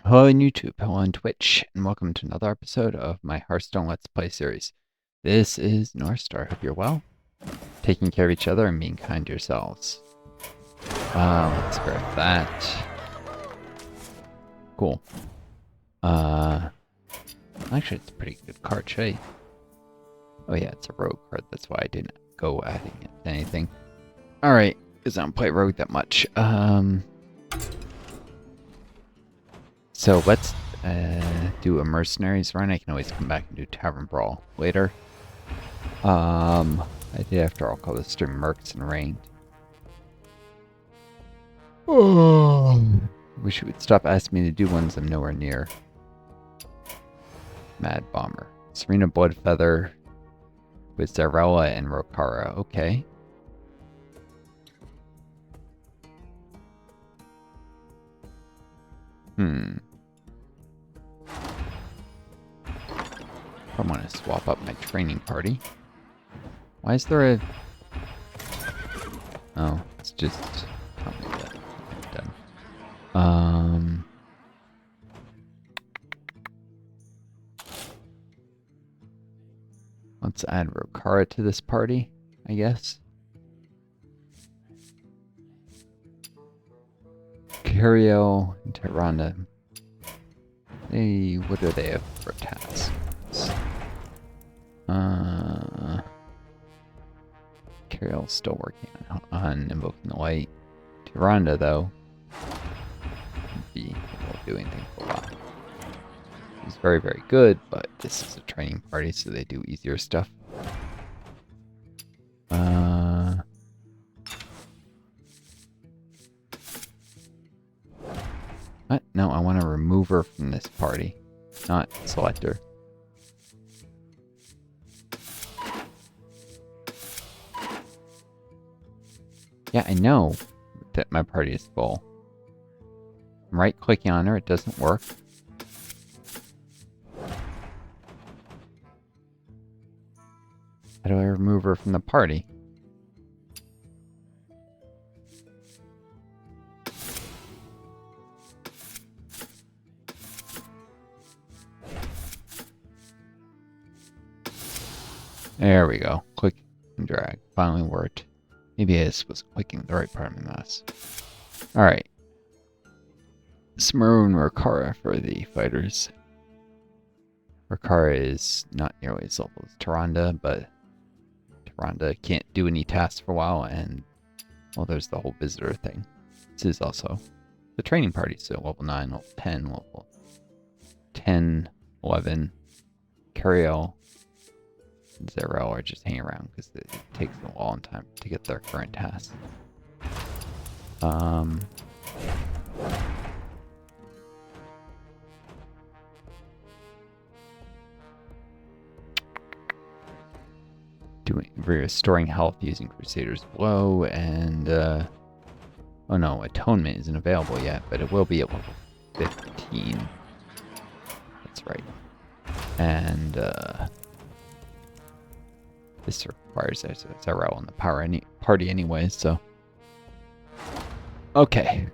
Hello on YouTube, hello on Twitch, and welcome to another episode of my Hearthstone Let's Play series. This is Northstar. Hope you're well, taking care of each other, and being kind to yourselves. Let's grab that. Cool. Actually, it's a pretty good card. Should I? Oh yeah, it's a rogue card. That's why I didn't go adding it to anything. Alright, because I don't play rogue that much. So let's do a mercenaries run. I can always come back and do tavern brawl later. I did after all call this stream Mercs and rain. Oh, wish you would stop asking me to do ones I'm nowhere near. Mad Bomber, Serena Bloodfeather with Zarella and Rokara. Okay. I want to swap up my training party. Why is there a... Oh, it's just... Tell me that I'm done. Let's add Rokara to this party, I guess. Curiel and Tyrande. What do they have for tasks? Curiel's still working on invoking the light. Tyrande, though, won't be able to do anything for a while. He's very, very good, but this is a training party, so they do easier stuff. What? No, I want to remove her from this party, not select her. Yeah, I know that my party is full. I'm right-clicking on her, it doesn't work. How do I remove her from the party? There we go. Click and drag. Finally worked. Maybe I just was clicking the right part of the mouse. Alright. Smurr and Rokara for the fighters. Rokara is not nearly as level as Tyrande, but Tyrande can't do any tasks for a while, and, well, there's the whole visitor thing. This is also the training party, so level 9, level 10, level 10, 11, Curiel, and Zarella are just hanging around because it takes a long time to get their current tasks. Restoring health using Crusader's Blow, and oh no, Atonement isn't available yet, but it will be at level 15. That's right. And this requires Zarella in the party anyway, so... Okay.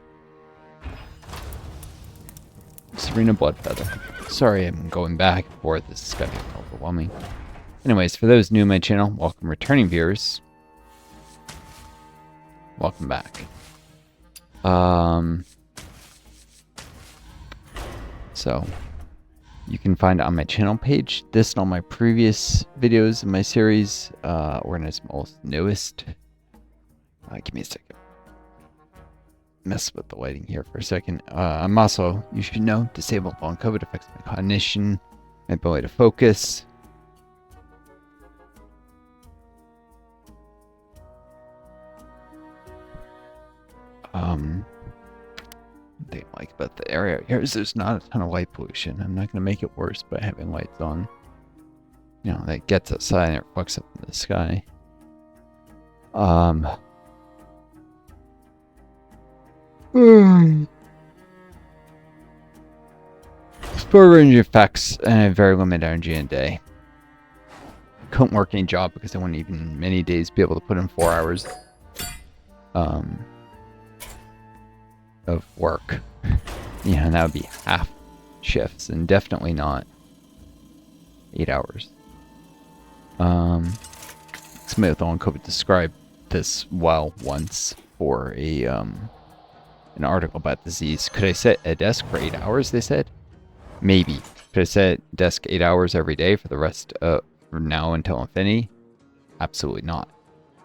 Serena Bloodfeather. Sorry I'm going back and forth, this is getting overwhelming. Anyways, for those new to my channel, welcome returning viewers. Welcome back. So, you can find on my channel page this and all my previous videos in my series, organized most newest. Give me a second. Mess with the lighting here for a second. I'm also, you should know, disabled long COVID affects my cognition, my ability to focus. They like about the area here is there's not a ton of light pollution. I'm not going to make it worse by having lights on. You know, that gets outside and it reflects up in the sky. Spur range effects and very limited energy in a day. Couldn't work any job because I wouldn't even many days be able to put in 4 hours. Of work. Yeah, that would be half shifts, and definitely not 8 hours. Somebody with long COVID described this well once for a an article about disease. Could I sit at a desk for 8 hours? They said maybe. Could I sit at a desk 8 hours every day for the rest from now until infinity? Absolutely not.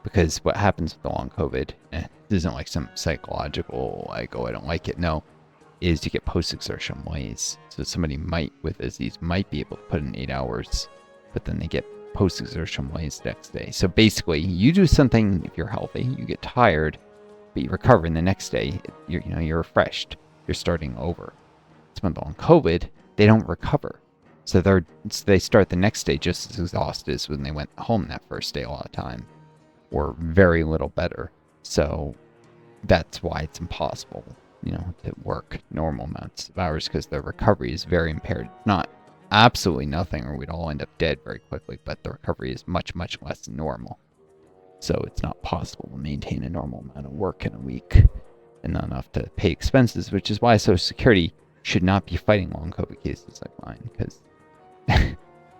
Because what happens with the long COVID, this isn't like some psychological, like, oh, I don't like it. No, is you get post-exertion malaise. So somebody with disease might be able to put in 8 hours, but then they get post-exertion malaise the next day. So basically, you do something, if you're healthy, you get tired, but you recover, and the next day, you're refreshed. You're starting over. Someone with long COVID, they don't recover. So they start the next day just as exhausted as when they went home that first day a lot of time, or very little better. So that's why it's impossible, to work normal amounts of hours, because the recovery is very impaired. Not absolutely nothing, or we'd all end up dead very quickly, but the recovery is much, much less than normal. So it's not possible to maintain a normal amount of work in a week, and not enough to pay expenses, which is why Social Security should not be fighting long COVID cases like mine, because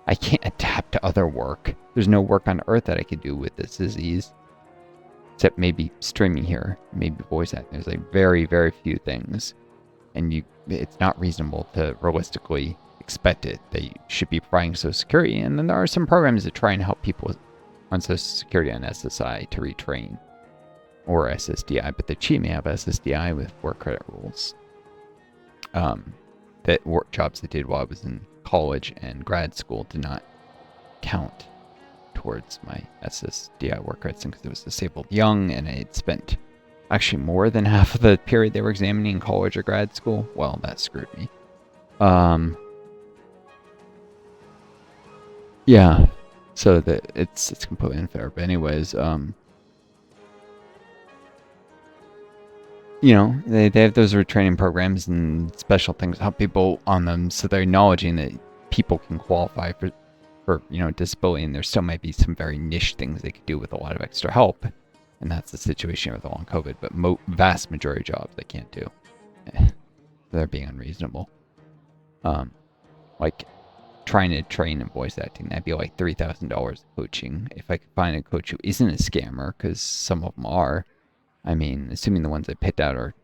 I can't adapt to other work. There's no work on earth that I could do with this disease, except maybe streaming here, maybe voice acting. There's like very, very few things, and it's not reasonable to realistically expect it. They should be providing Social Security, and then there are some programs that try and help people on Social Security and SSI to retrain, or SSDI, but the cheat may have SSDI with work credit rules. That work jobs I did while I was in college and grad school did not count towards my SSDI work credits because I was disabled young, and I had spent actually more than half of the period they were examining in college or grad school. Well, that screwed me. Yeah, so that it's completely unfair. But anyways, they have those retraining programs and special things help people on them, so they're acknowledging that people can qualify for disability, and there still might be some very niche things they could do with a lot of extra help, and that's the situation with the long COVID. But vast majority of jobs they can't do. They're being unreasonable. Like trying to train in voice acting, that'd be like $3,000 coaching. If I could find a coach who isn't a scammer, because some of them are. I mean, assuming the ones I picked out are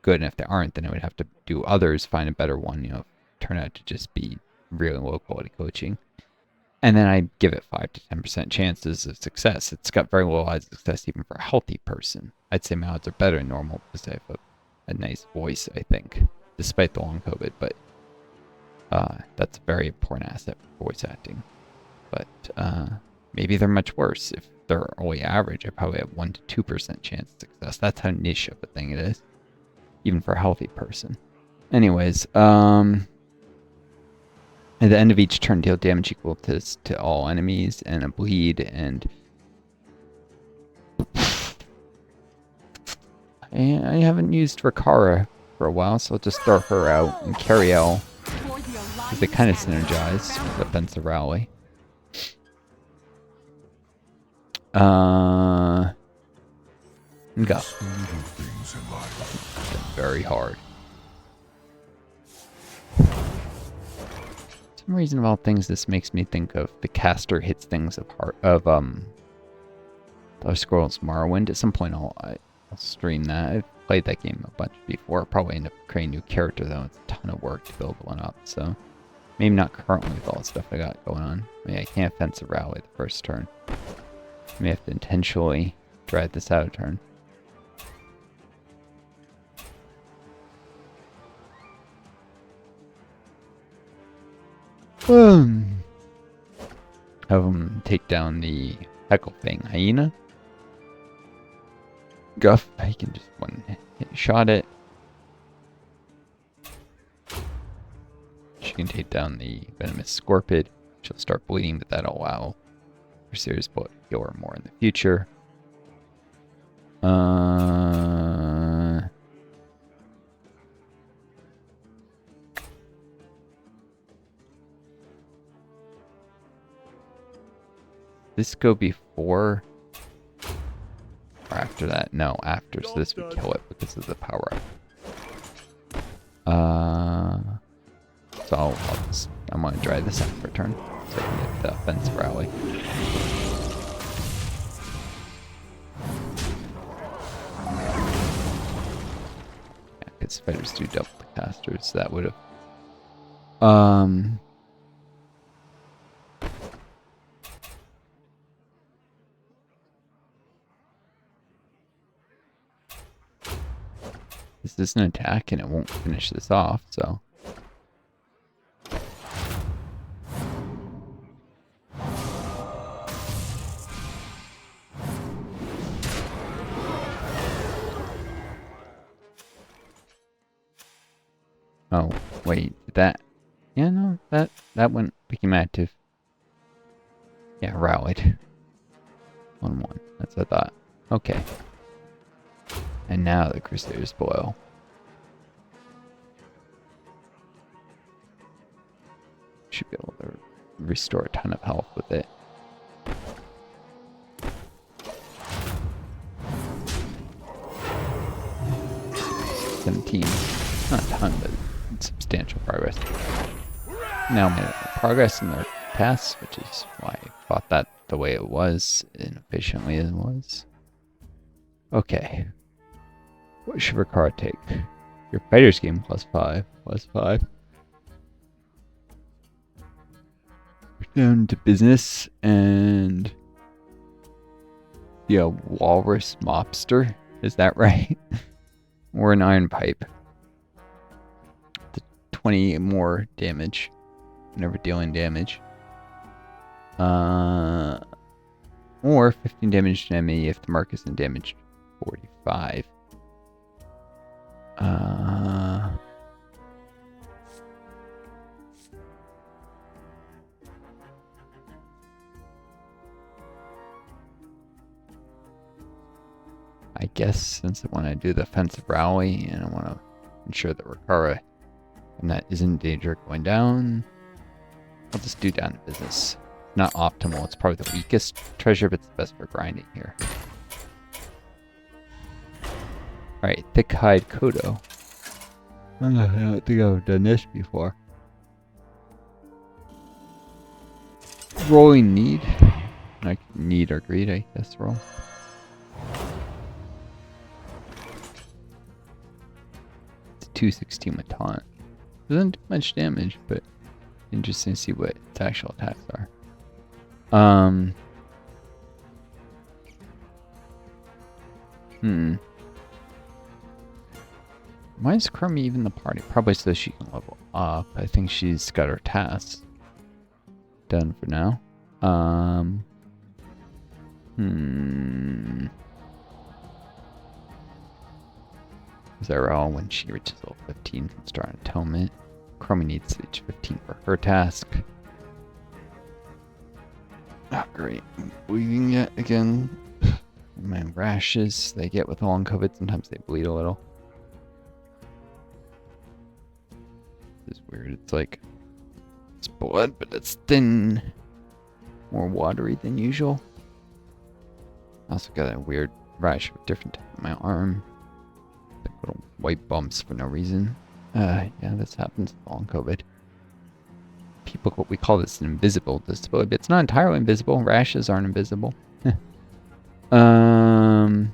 good, and if they aren't, then I would have to do others, find a better one, turn out to just be really low quality coaching. And then I give it 5 to 10% chances of success. It's got very low odds of success even for a healthy person. I'd say my odds are better than normal because I have a nice voice, I think, despite the long COVID. But that's a very important asset for voice acting. But maybe they're much worse. If they're only average, I probably have 1 to 2% chance of success. That's how niche of a thing it is, even for a healthy person. Anyways, at the end of each turn, deal damage equal to all enemies and a bleed. And I haven't used Rakara for a while, so I'll just throw her out and carry L, because they kind of synergize with offensive rally. Go. Very hard. For some reason of all things, this makes me think of the caster hits things of Elder Scrolls Morrowind. At some point, I'll stream that. I've played that game a bunch before. I'll probably end up creating a new character though. It's a ton of work to build one up. So maybe not currently with all the stuff I got going on. Maybe I can't offensive rally the first turn. I may have to intentionally drag this out a turn. Have him take down the Hecklefang Hyena. Guff, he can just one hit shot it. She can take down the Venomous Scorpid. She'll start bleeding, but that'll allow for serious bullet to kill her more in the future. This go before or after that? No, after. So this would kill it because of the power up. I'm gonna dry this out for a turn so I can get the offensive rally. Yeah, because fighters do double the casters, so that would have. This is an attack and it won't finish this off, so. Oh, wait, did that? Yeah, no, that one became active. Yeah, rallied. 1-1. That's what I thought. Okay. And now the Crusaders boil. Should be able to restore a ton of health with it. Not a ton, but substantial progress. Now made progress in their tasks, which is why I fought that the way it was, inefficiently as it was. Okay. What should Ricard take? Your fighter's game +5. +5. Down to business and yeah, walrus mobster. Is that right? Or an iron pipe. 20 more damage whenever dealing damage. Or 15 damage to enemy if the Merc isn't damaged 45. I guess since I want to do the offensive rally and I want to ensure that Rikara and that isn't in danger going down, I'll just do down to business. Not optimal, it's probably the weakest treasure, but it's the best for grinding here. Alright, thick hide Kodo. I don't think I've done this before. Rolling need. Like need or greed, I guess, roll. It's 216 with taunt. Doesn't do much damage, but interesting to see what its actual attacks are. Why is Chromie even the party? Probably so she can level up. I think she's got her tasks done for now. Zarel, when she reaches level 15, can start an atonement. Chromie needs to reach 15 for her task. Oh, great. I'm bleeding yet again. My rashes they get with long COVID, sometimes they bleed a little. This is weird. It's like it's blood, but it's thin. More watery than usual. I also got a weird rash with different type on my arm. Like little white bumps for no reason. Yeah, this happens with long COVID. We call this an invisible disability, but it's not entirely invisible. Rashes aren't invisible. I'm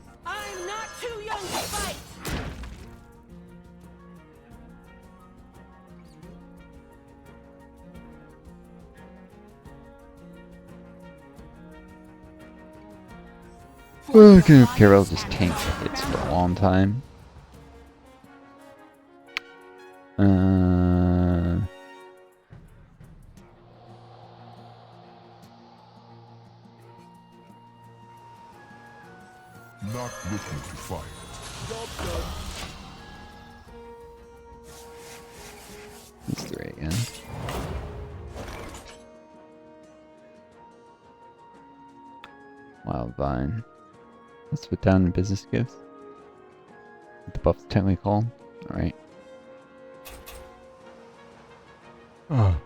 not too young to fight. Okay, Carol just tanked the hits for a long time. Not looking to fight. That's 3 again. Wild Vine. Let's put down the business gifts. The buff's technically called. Alright. Oh.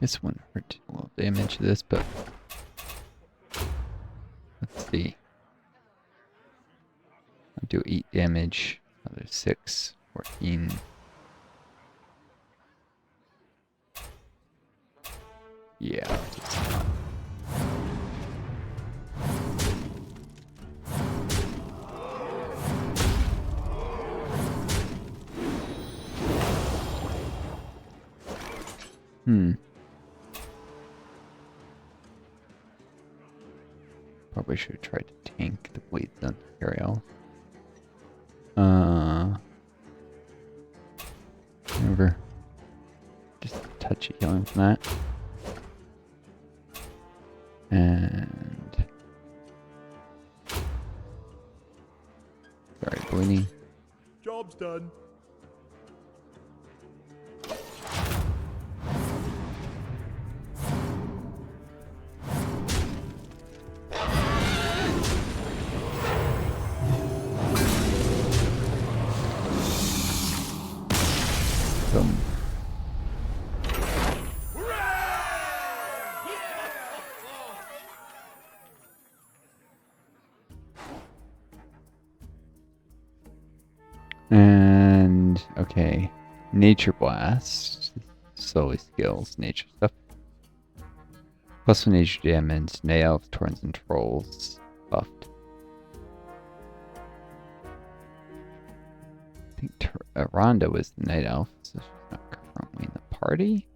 This one hurt a little damage to this, but let's see. I'll do 8 damage. Another 6, 14. Yeah, I'll just Probably should have tried to tank the blades on Ariel. Whatever. Just touch it, healing from that. And sorry, bleeding. Job's done. Boom. And okay, Nature Blast slowly scales nature stuff. Plus 1 nature damage, Night Elves, Torrents, and Trolls buffed. I think Rhonda was the Night Elf, so she's not currently in the party.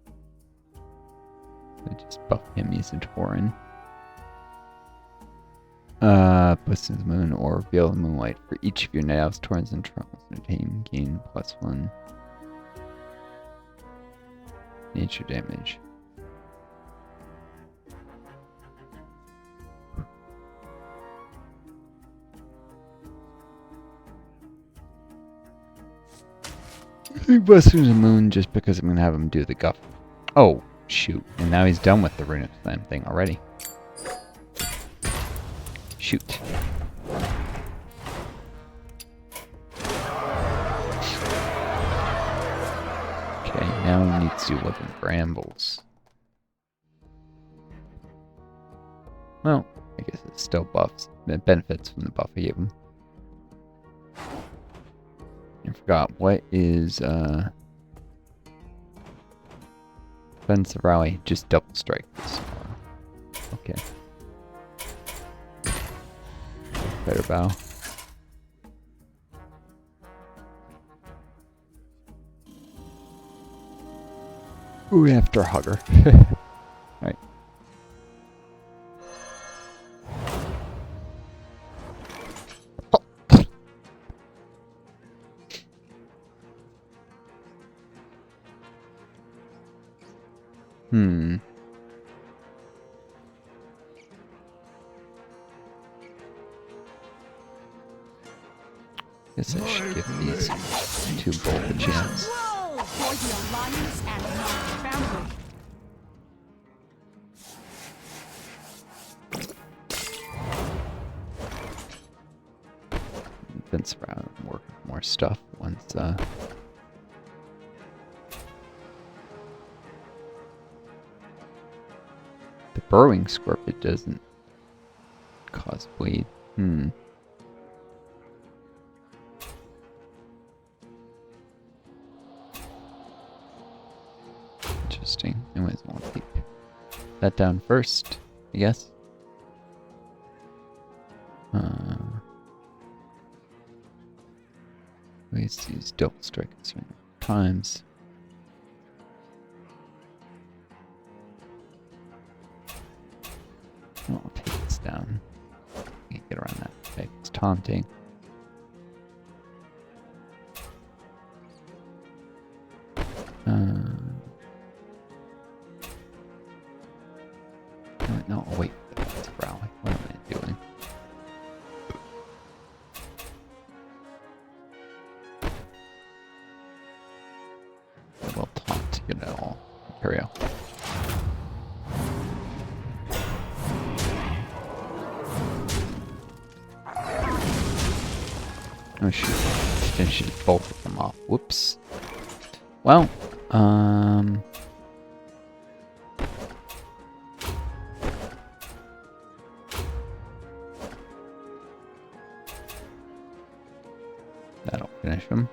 So just buff him, he's a Tauren. Listen to the moon or reveal the moonlight. For each of your Night Elves, Torrents, and Trolls entertain, gain +1 nature damage. I think Blessing the Moon just because I'm going to have him do the guff. Oh, shoot. And now he's done with the Runic Slam thing already. Shoot. Okay, now we need to do Living Brambles. Well, I guess it still buffs. It benefits from the buff I gave him. I forgot, what is, Defense of Rally? Just double strike this. Okay. Better bow. Ooh, after Hugger. Alright. Guess I should give these two both a chance. Roll for the Alliance and my family. Fence around and work with more stuff once the burrowing scorpion doesn't cause bleed. Interesting. Anyways, I'll take that down first, I guess. Ways to use double strike as many times. I'll take this down. Can't get around that. Okay, it's taunting. No, wait. That's a rally. What am I doing? I will taunt to get it all. Here we go. Oh shoot. Finishes both of them off. Whoops. Well, That'll finish him.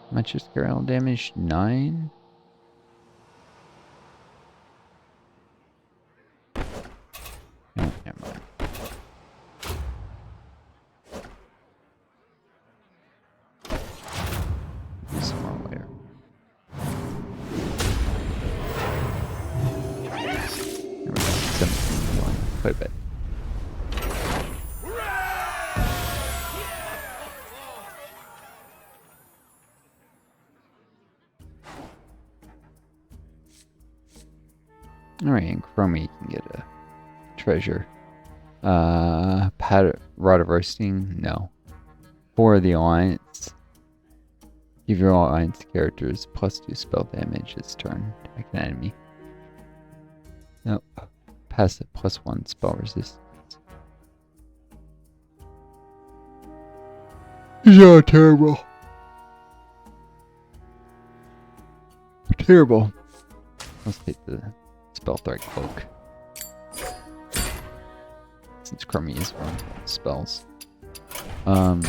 How much is scale damage? 9? No, never mind. Do some more later. There we go. 17, quite a bit. Alright, and Chromie can get a treasure. Rod of Roasting? No. For the Alliance, give your Alliance characters +2 spell damage this turn. Attack an enemy. Nope. Passive +1 spell resistance. Yeah, terrible. Terrible. Let's take the Spell Threat Cloak. Since Chromie is running spells. We'll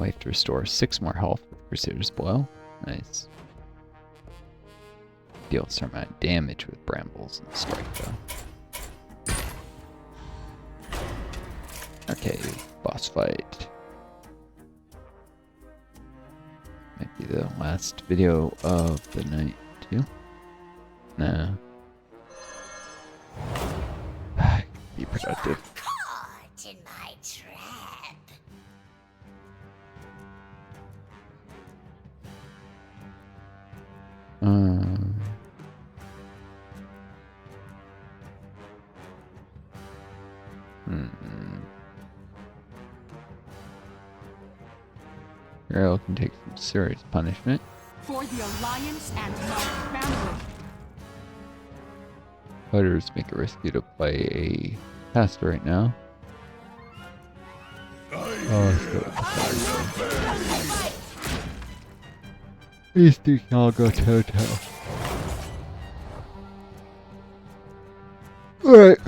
have to restore 6 more health with Crusader's Blow. Nice. Deal some amount of damage with Brambles and Strike though. Okay, boss fight. Might be the last video of the night too. No. Be productive. Caught in my trap. Hero can take some serious punishment. For the Alliance and my family. Fighters make it risky to play a caster right now. These two can all go toe-toe. Alright.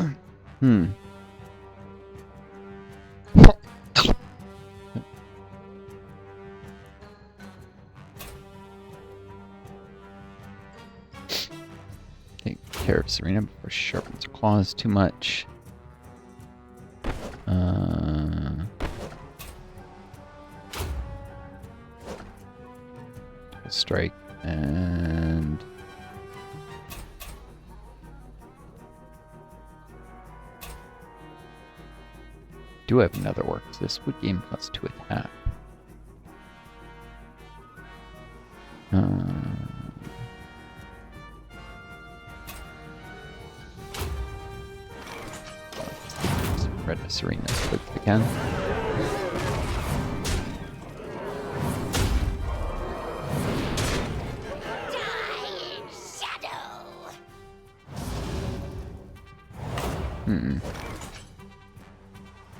Take care of Serena before she sharpens her claws too much. Strike and do have another works. This would gain +2 attack. Red Serena as quick as I can.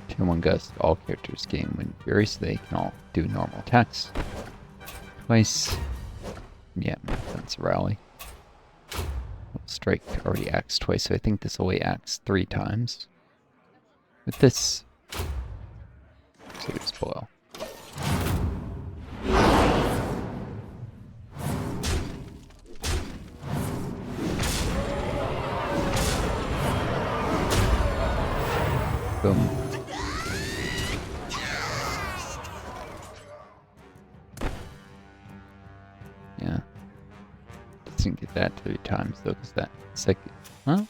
Tier 1 Gust, all characters gain when fury, so they can all do normal attacks. Twice. Yeah, that's a rally. Strike already acts twice, so I think this only acts 3 times. With this, so it's below. Boom. Yeah. Doesn't get that 3 times though, because that second. Well,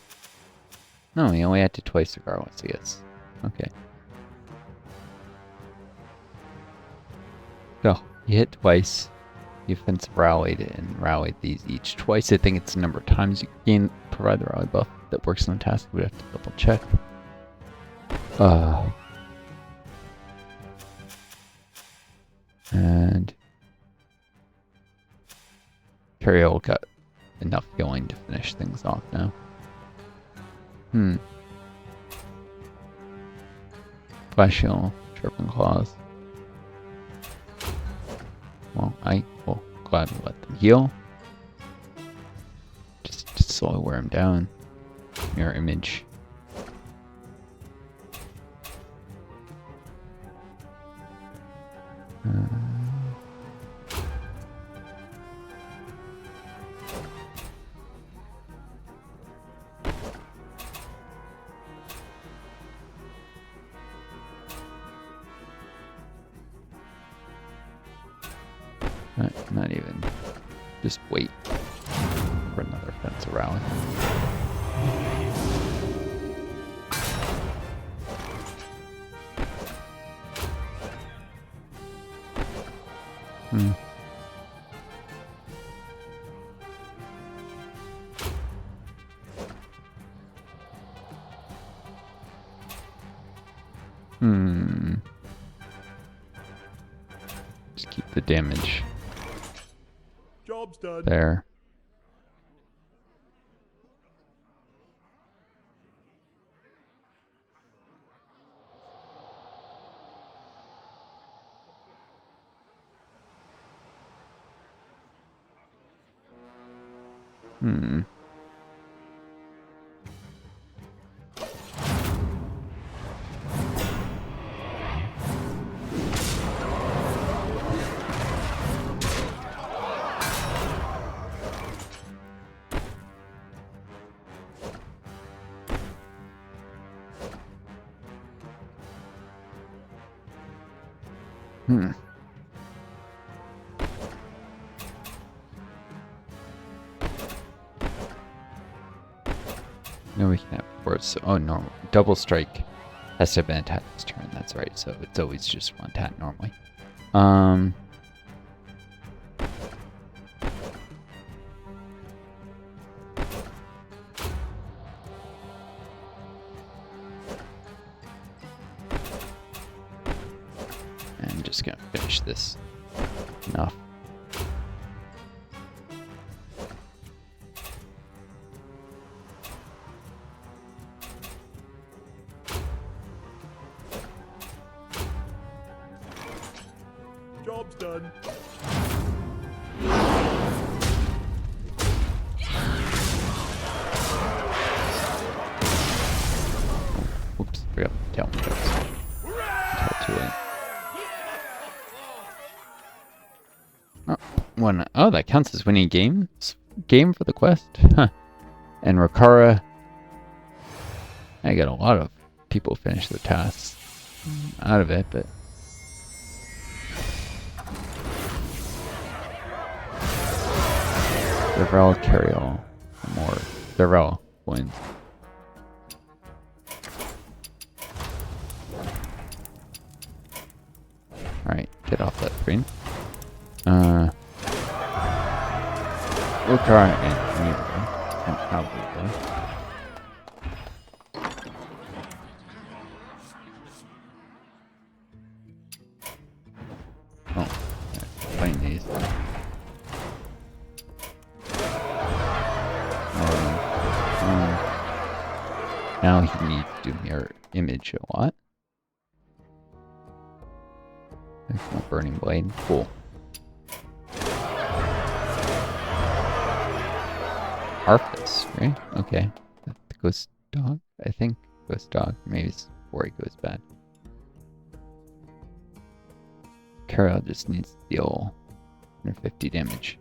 no, he only had to twice regardless, I guess. Okay. So, you hit twice. You offensive rallied and rallied these each twice. I think it's the number of times you can provide the rally buff that works on the task. We'd have to double check. And Cariel got enough going to finish things off now. Flash Hill, Sharpen Claws. well, I will gladly let them heal. Just slowly wear them down. Mirror image. Not even. Just wait for another fence rally. Just keep the damage Job's done. there. No, we can have force. Oh no, double strike has to have been attacked this turn. That's right. So it's always just one attack normally. I'm just gonna finish this. Enough. Job's done. Oops, forgot to tell me this. Until too late. Oh, that counts as winning game for the quest? Huh. And Rakara. I got a lot of people finish the tasks out of it, but Dervel carry all more. Dervel wins. Alright, get off that screen. Rakara and probably. Oh, find these. Now he needs to mirror image a lot. There's my burning blade. Cool. Harvest, right? Okay. The ghost dog, I think. Ghost dog. Maybe it's before he goes bad. Carol just needs to deal 150 damage.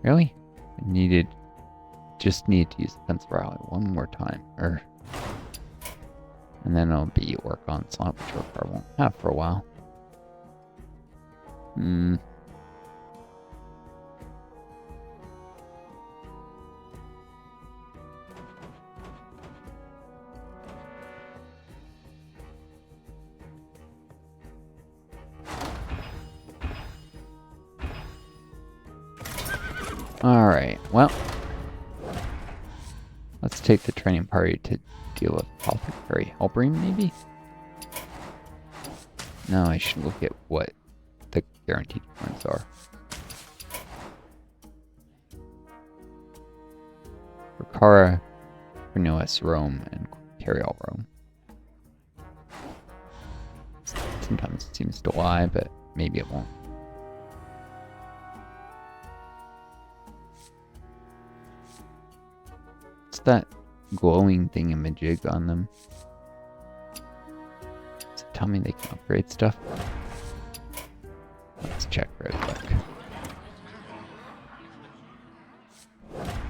Really? I just need to use the fence rally one more time. And then it'll be work on slot, which I won't have for a while. Alright, well. Let's take the training party to deal with Apothecary Hellbream, maybe? No, I should look at what the guaranteed points are. Rikara, Cornelius roam, and Carriol roam. Sometimes it seems to lie, but maybe it won't. What's that glowing thingamajig on them? Does it tell me they can upgrade stuff? Let's check real quick.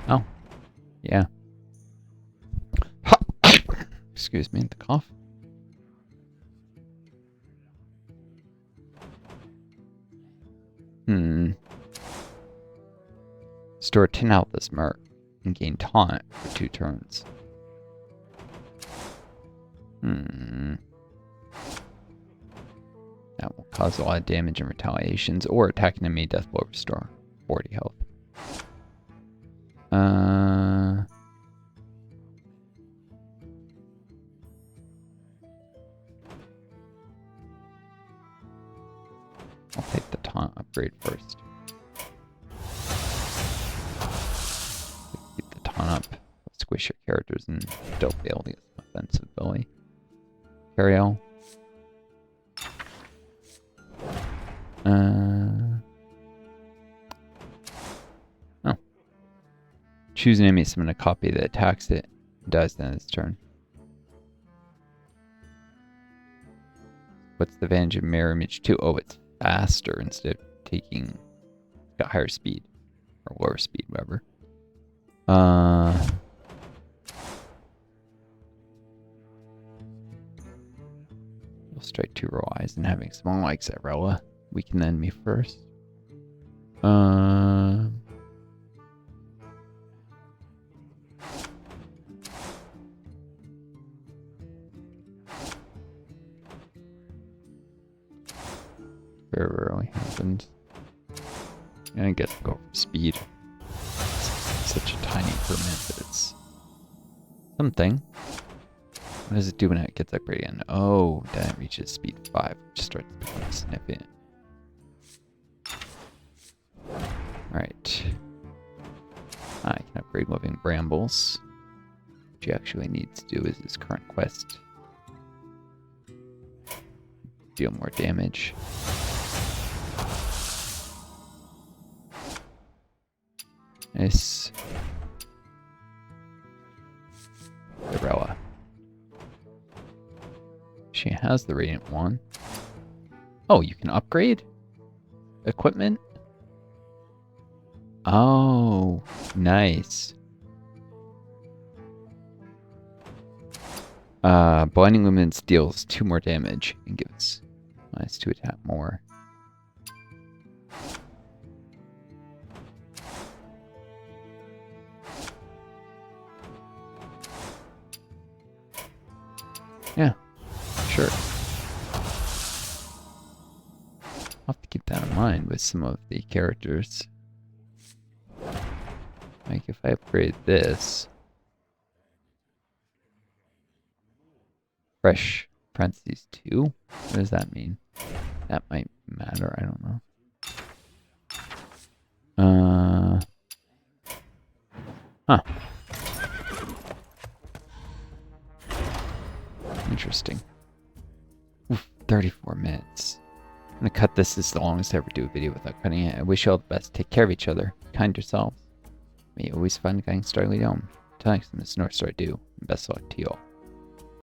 Oh, yeah. Excuse me, the cough. Store 10 out this Merc and gain taunt for 2 turns. That will cause a lot of damage and retaliations, or attack an enemy death blow restore 40 health. I'll take the taunt upgrade first. Keep the taunt up. Squish your characters and still fail to get some offensive ability. Carriol. Oh. Choose an enemy, summon a copy that attacks it and dies then its turn. What's the advantage of Mirror Image 2? Oh, it's faster instead of taking... It's got higher speed. Or lower speed, whatever. We'll strike 2 raw eyes and having small like Zyrella. Weaken the enemy first. I'll very rarely happens. And I guess go for speed. It's such a tiny improvement, but it's something. What does it do when it gets upgraded again? Oh, then it reaches speed 5, which starts to become significant. Alright. I can upgrade Living Brambles. What you actually need to do is this current quest. Deal more damage. Nice. Zyrella. She has the Radiant one. Oh, you can upgrade equipment? Oh, nice. Blinding Luminance deals 2 more damage and gives -2 attack more. Yeah, sure. I'll have to keep that in mind with some of the characters. Like if I upgrade this. Fresh parentheses 2? What does that mean? That might matter, I don't know. Huh. Interesting. Oof, 34 minutes. I'm gonna cut this. This is the longest I ever do a video without cutting it. I wish you all the best. Take care of each other. Kind yourselves. May you always find guiding Starly Dome. Until next time, this is Northstar do. Best of luck to you all.